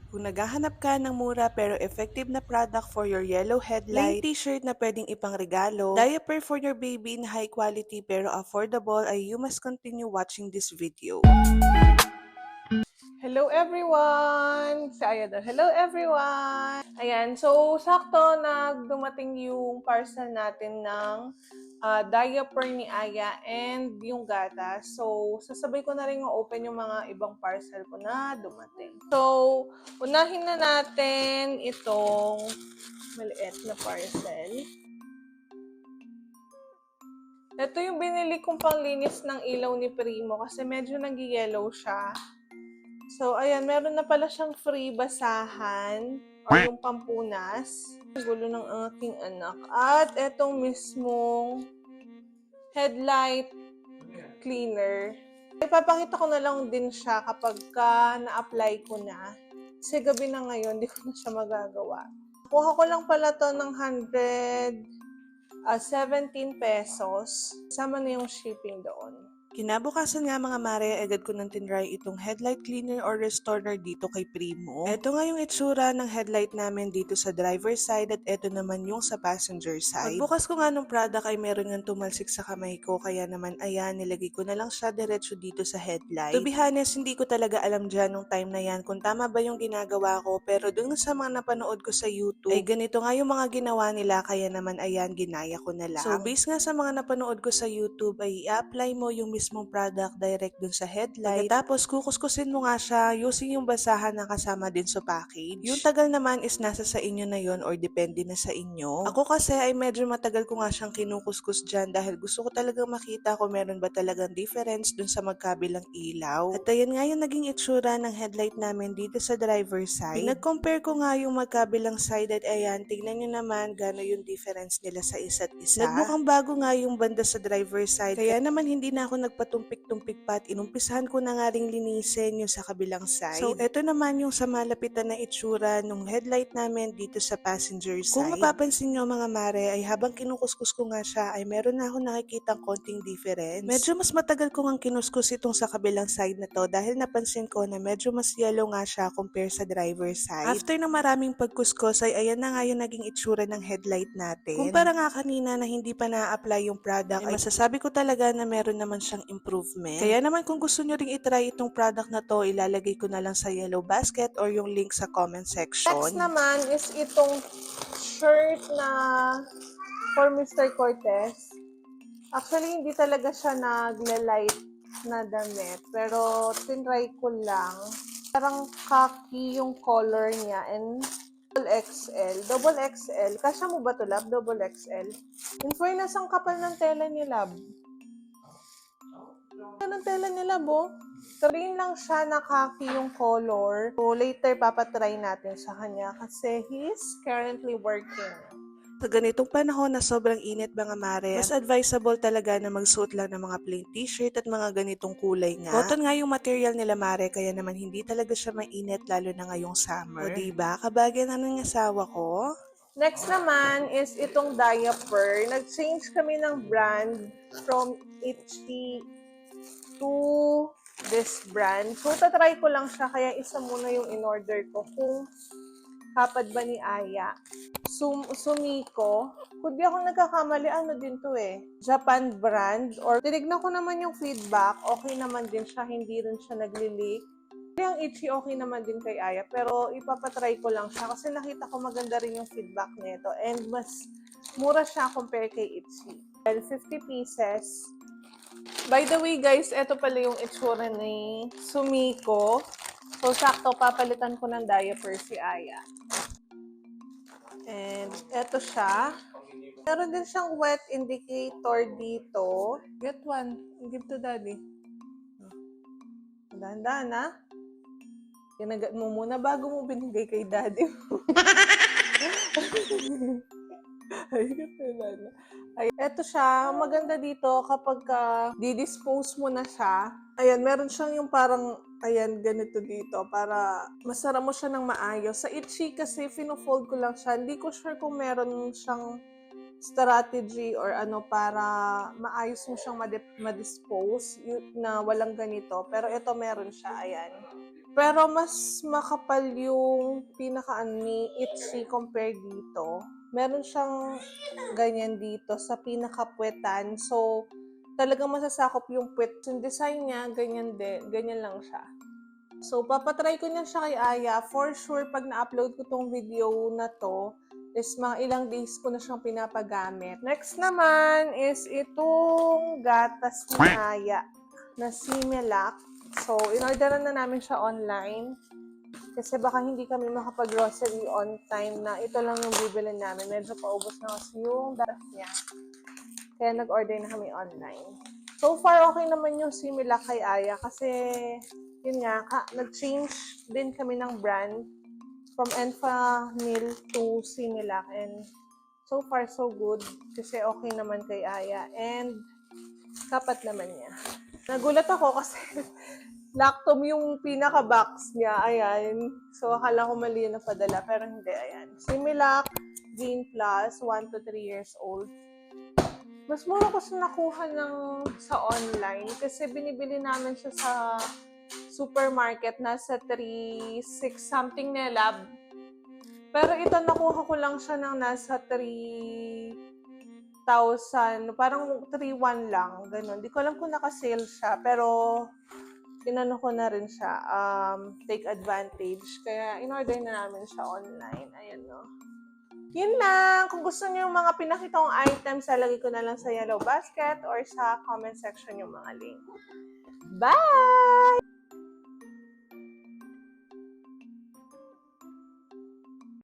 Kung naghahanap ka ng mura pero effective na product for your yellow headlight, plain t-shirt na pwedeng ipangregalo, diaper for your baby na high quality pero affordable, ay you must continue watching this video. Hello everyone! Si Aya daw. Hello everyone! Ayan, so sakto dumating yung parcel natin ng diaper ni Aya and yung gatas. So, sasabay ko na rin open yung mga ibang parcel ko na dumating. So, unahin na natin itong maliit na parcel. Ito yung binili kong panglinis ng ilaw ni Primo kasi medyo nag-yellow siya. So, ayan, meron na pala siyang free basahan or yung pampunas. Gulo ng aking anak. At etong mismong headlight cleaner. Ipapakita ko na lang din siya kapag na-apply ko na. Kasi gabi na ngayon, di ko na siya magagawa. Kuha ko lang pala to ng 117 pesos. Sama na yung shipping doon. Kinabukasan nga mga mare, agad ko nang tinry itong headlight cleaner or restorer dito kay Primo. Ito nga yung itsura ng headlight namin dito sa driver side at ito naman yung sa passenger side. Pagbukas ko nga ng product ay meron nga tumalsik sa kamay ko, kaya naman ayan, nilagay ko na lang siya diretso dito sa headlight. To be honest, hindi ko talaga alam dyan nung time na yan kung tama ba yung ginagawa ko, pero dun sa mga napanood ko sa YouTube, ay ganito nga yung mga ginawa nila, kaya naman ayan, ginaya ko na lang. So based nga sa mga napanood ko sa YouTube, ay i-apply mo yung mismong product direct dun sa headlight. Tapos kukuskusin mo nga siya using yung basahan na kasama din sa package. Yung tagal naman is nasa sa inyo na yon or depende na sa inyo. Ako kasi ay medyo matagal ko nga siyang kinukuskus dyan dahil gusto ko talagang makita kung meron ba talagang difference dun sa magkabilang ilaw. At ayan nga yung naging itsura ng headlight namin dito sa driver side. Pinag-compare ko nga yung magkabilang side at ayan, tignan nyo naman gano'n yung difference nila sa isa't isa. Nagmukhang bago nga yung banda sa driver side, kaya naman hindi na ako nagpatumpik-tumpik pa at inumpisahan ko na nga ring linisin yung sa kabilang side. So, eto naman yung sa malapitan na itsura ng headlight namin dito sa passenger side. Kung mapapansin nyo mga mare, ay habang kinukuskus ko nga siya, ay meron na ako nakikita konting difference. Medyo mas matagal ko nga kinuskus itong sa kabilang side na to dahil napansin ko na medyo mas yellow nga siya compare sa driver side. After ng maraming pagkuskus, ay ayan na nga yung naging itsura ng headlight natin. Kumpara nga kanina na hindi pa na-apply yung product, ay masasabi ko talaga na meron naman siyang improvement. Kaya naman kung gusto nyo ring itry itong product na to, ilalagay ko na lang sa yellow basket or yung link sa comment section. Next naman is itong shirt na for Mr. Cortez. Actually, hindi talaga siya nagle-light na damit. Pero, tinry ko lang. Parang khaki yung color niya and double XL. Double XL. Kasya mo ba ito, Lab? Double XL. In fairness, ang kapal ng tela ni Lab. Ng tela ni Lab, oh. Sabihin lang siya na khaki yung color. So, later papatry natin sa kanya kasi he's currently working. Sa ganitong panahon na sobrang init mga mare, mas advisable talaga na magsuot lang ng mga plain t-shirt at mga ganitong kulay nga. Cotton nga yung material nila mare, kaya naman hindi talaga siya mainit lalo na ngayong summer. O diba, kabagyan na ng asawa ko? Next naman is itong diaper. Nag-change kami ng brand from Itchy to this brand. So, tatry ko lang siya, kaya isa muna yung in-order ko kung kapad ba ni Aya. Sumiko. Kung di ako nagkakamali, ano din to eh. Japan brand. Or tinignan ko naman yung feedback. Okay naman din siya. Hindi rin siya nagli-leak. Yung Itchy okay naman din kay Aya. Pero ipapatry ko lang siya. Kasi nakita ko maganda rin yung feedback nito. And mas mura siya compare kay Itchy. Well, 50 pieces. By the way guys, ito pala yung itsura ni Sumiko. So, sakto, papalitan ko ng diaper si Aya. And, eto siya. Meron din siyang wet indicator dito. Get one. Give to daddy. Dahan-dahan, ha? Kinagat mo muna bago mo binigay kay daddy mo. Ay, eto siya. Maganda dito kapag di-dispose mo na siya. Ayan, meron siyang yung parang, ayan, ganito dito para masara mo siya ng maayos. Sa Itchy kasi, fino-fold ko lang siya. Hindi ko sure kung meron siyang strategy or ano para maayos mo siyang ma-dispose na walang ganito. Pero ito meron siya, ayan. Pero mas makapal yung ni Itchy compare dito. Meron siyang ganyan dito sa pinakapuwetan. So, talagang masasakop yung puwet. Yung design niya, ganyan din. Ganyan lang siya. So, papatry ko niya siya kay Aya. For sure, pag na-upload ko tong video na to, is mga ilang days ko na siyang pinapagamit. Next naman is itong gatas ni Aya na Similac. So, in-orderan na namin siya online. Kasi baka hindi kami makapag-grocery on time na ito lang yung bibili namin. Medyo paubos na kasi yung gatas niya. Kaya nag-order na kami online. So far, okay naman yung Similac kay Aya kasi yun nga, nag-change din kami ng brand from Enfamil to Similac and so far so good kasi okay naman kay Aya and kapat naman niya. Nagulat ako kasi Lactom yung pinaka-box niya, ayan. So, akala ko mali yung napadala, pero hindi, ayan. Similac, Green Plus, 1 to 3 years old. Mas mura ko siya nakuha sa online kasi binibili namin siya sa supermarket nasa 3.6 something na lab. Pero ito nakuha ko lang siya ng nasa 3,000, parang 3,1 lang, ganun. Di ko alam kung naka-sale siya, pero tinano ko na rin siya, take advantage. Kaya in-order na namin siya online. Ayan, no. Yun lang. Kung gusto niyo yung mga pinakita kong items, lalagay ko na lang sa yellow basket or sa comment section yung mga link. Bye!